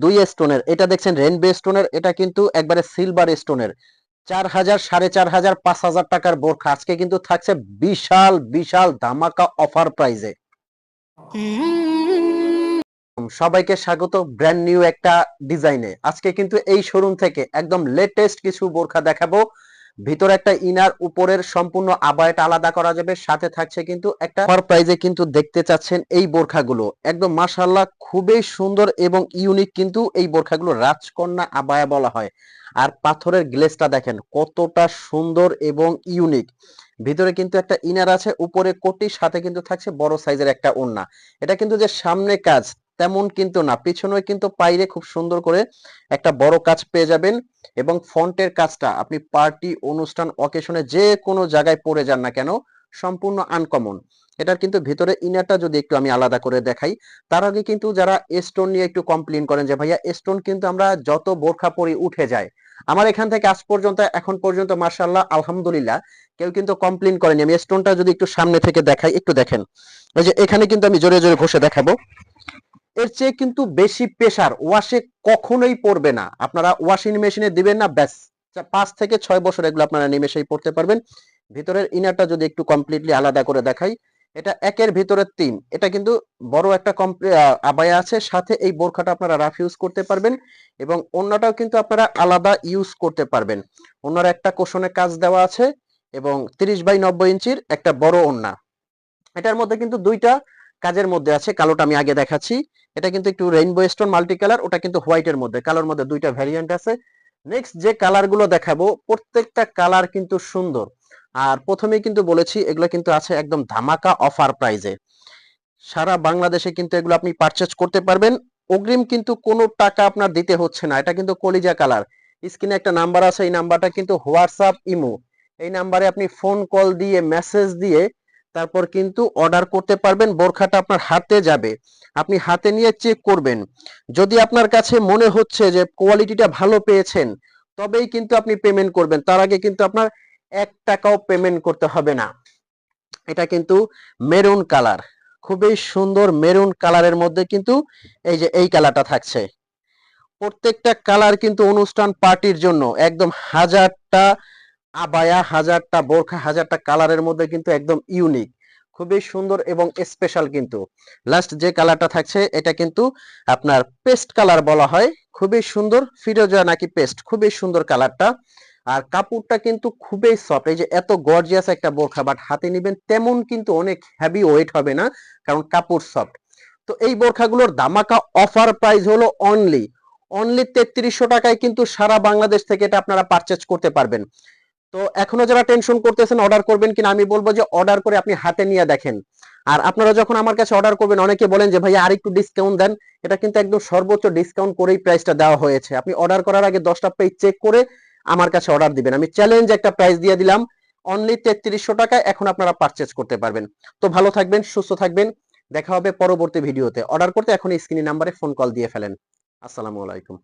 দুই স্টোনের, এটা দেখছেন রেনবে স্টোনের, এটা কিন্তু একবারে সিলভার স্টোনের। 4,000, 4,500, 5,000 টাকার বোরখা আজকে কিন্তু থাকছে বিশাল বিশাল ধামাকা অফার প্রাইজে। সবাইকে স্বাগত ব্র্যান্ড নিউ একটা ডিজাইনে। আজকে কিন্তু এই শোরুম থেকে একদম লেটেস্ট কিছু বোরখা দেখাবো। ভিতরে একটা ইনার, উপরের সম্পূর্ণ আবায়াটা আলাদা করা যাবে, সাথে থাকছে কিন্তু একটা অফার প্রাইজে কিন্তু দেখতে চাচ্ছেন এই বোরখাগুলো একদম মাশাআল্লাহ খুবই সুন্দর এবং ইউনিক। কিন্তু এই বোরখাগুলো রাজকন্যা আবায়া বলা হয়। আর পাথরের গ্লেজটা দেখেন কতটা সুন্দর এবং ইউনিক। ভিতরে কিন্তু একটা ইনার আছে, উপরে কোটির সাথে কিন্তু থাকছে বড় সাইজের একটা ওড়না। এটা কিন্তু যে সামনে কাজ তেমন কিন্তু না, পিছনে কিন্তু পাইরে খুব সুন্দর করে একটা বড় কাজ পেয়ে যাবেন। এবং ফন্টের কাজটা আপনি পার্টি, অনুষ্ঠান, অকেশনে যে কোনো জায়গায় পরে যান না কেন সম্পূর্ণ আনকমন। এটার কিন্তু ভিতরে ইনারটা যদি একটু আমি আলাদা করে দেখাই, তার আগে কিন্তু যারা স্টোন নিয়ে একটু কমপ্লেন করেন যে ভাইয়া স্টোন কিন্তু আমরা যত বোরখা পরি উঠে যায়, আমার এখান থেকে আজ পর্যন্ত এখন পর্যন্ত মাশাআল্লাহ আলহামদুলিল্লাহ কেউ কিন্তু কমপ্লেন করেনি। আমি স্টোনটা যদি একটু সামনে থেকে দেখাই, একটু দেখেন, ওই যে এখানে কিন্তু আমি জোরে জোরে ঘষে দেখাবো, এর চেয়ে কিন্তু বেশি প্রেসার ওয়াশে কখনোই পড়বে না। আপনারা ওয়াশিং মেশিনে দিবেন না, ব্যাস 5 থেকে 6 বছর এগুলো আপনারা নিমেষেই পড়তে পারবেন। ভিতরের ইনারটা যদি একটু কমপ্লিটলি আলাদা করে দেখাই, এটা একের ভিতরে তিন। এটা কিন্তু বড় একটা আবায়া আছে, সাথে এই বোরখাটা আপনারা রাফ ইউজ করতে পারবেন এবং অন্যটাও কিন্তু আপনারা আলাদা ইউজ করতে পারবেন। অন্যর একটা কোশনে কাজ দেওয়া আছে এবং 30 বাই 90 ইঞ্চির একটা বড় ওড়না। এটার মধ্যে কিন্তু দুইটা কাজের মধ্যে আছে, কালোটা আমি আগে দেখাচ্ছি। এটা কিন্তু একটু রেইনবো স্টোন মাল্টি কালার, ওটা কিন্তু হোয়াইটের মধ্যে, কালোর মধ্যে দুইটা ভ্যারিয়েন্ট আছে। নেক্সট যে কালার গুলো দেখাবো প্রত্যেকটা কালার কিন্তু সুন্দর। আর প্রথমেই কিন্তু বলেছি এগুলো কিন্তু আছে একদম ধামাকা অফার প্রাইজে। সারা বাংলাদেশে কিন্তু এগুলো আপনি পারচেজ করতে পারবেন। অগ্রিম কিন্তু কোনো টাকা আপনার দিতে হচ্ছে না। এটা কিন্তু কলিজা কালার। স্ক্রিনে একটা নাম্বার আছে, এই নাম্বারটা কিন্তু হোয়াটসঅ্যাপ, ইমো, এই নাম্বারে আপনি ফোন কল দিয়ে মেসেজ দিয়ে তারপর কিন্তু অর্ডার করতে পারবেন। বোরখাটা আপনার হাতে যাবে, আপনি হাতে নিয়ে চেক করবেন। যদি আপনার কাছে মনে হচ্ছে যে কোয়ালিটিটা ভালো পেয়েছেন, তবেই কিন্তু আপনি পেমেন্ট করবেন। তার আগে কিন্তু আপনার 1 টাকাও পেমেন্ট করতে হবে না। এটা কিন্তু মেরুন কালার, খুবই সুন্দর মেরুন কালারের মধ্যে কিন্তু এই যে এই কালারটা থাকছে। প্রত্যেকটা কালার কিন্তু অনুষ্ঠান পার্টির জন্য একদম হাজারটা আবায়া, হাজারটা বোরখা, হাজারটা কালারের মধ্যে কিন্তু একদম ইউনিক, খুবই সুন্দর এবং স্পেশাল। কিন্তু লাস্ট যে কালারটা থাকছে এটা কিন্তু আপনার পেস্ট কালার বলা হয়, খুবই সুন্দর, ফিরোজা নাকি পেস্ট, খুবই সুন্দর কালারটা। আর কাপড়টা কিন্তু খুবই সফট, এই যে এত গর্জিয়াস একটা বোরখা বাট হাতে নিবেন তেমন কিন্তু অনেক হেভি ওয়েট হবে না, কারণ কাপড় সফট। তো এই বোরখাগুলোর ধামাকা অফার প্রাইস হলো অনলি অনলি 3300 টাকায় কিন্তু সারা বাংলাদেশ থেকে এটা আপনারা পারচেজ করতে পারবেন। তো এখনো যারা টেনশন করতেছেন অর্ডার করবেন কিনা, আমি বলবো যে অর্ডার করে আপনি হাতে নিয়ে দেখেন। আর আপনারা যখন আমার কাছে অর্ডার করবেন, অনেকে বলেন যে ভাইয়া আর একটু ডিসকাউন্ট দেন, এটা কিন্তু একদম সর্বোচ্চ ডিসকাউন্ট করেই প্রাইসটা দেওয়া হয়েছে। আপনি অর্ডার করার আগে 10টা পেজ চেক করে আমার কাছে অর্ডার দিবেন। আমি চ্যালেঞ্জ একটা প্রাইস দিয়ে দিলাম, অনলি 3300 টাকায় এখন আপনারা পারচেজ করতে পারবেন। তো ভালো থাকবেন, সুস্থ থাকবেন, দেখা হবে পরবর্তী ভিডিওতে। অর্ডার করতে এখন স্ক্রিনে নাম্বারে ফোন কল দিয়ে ফেলেন। আসসালামু আলাইকুম।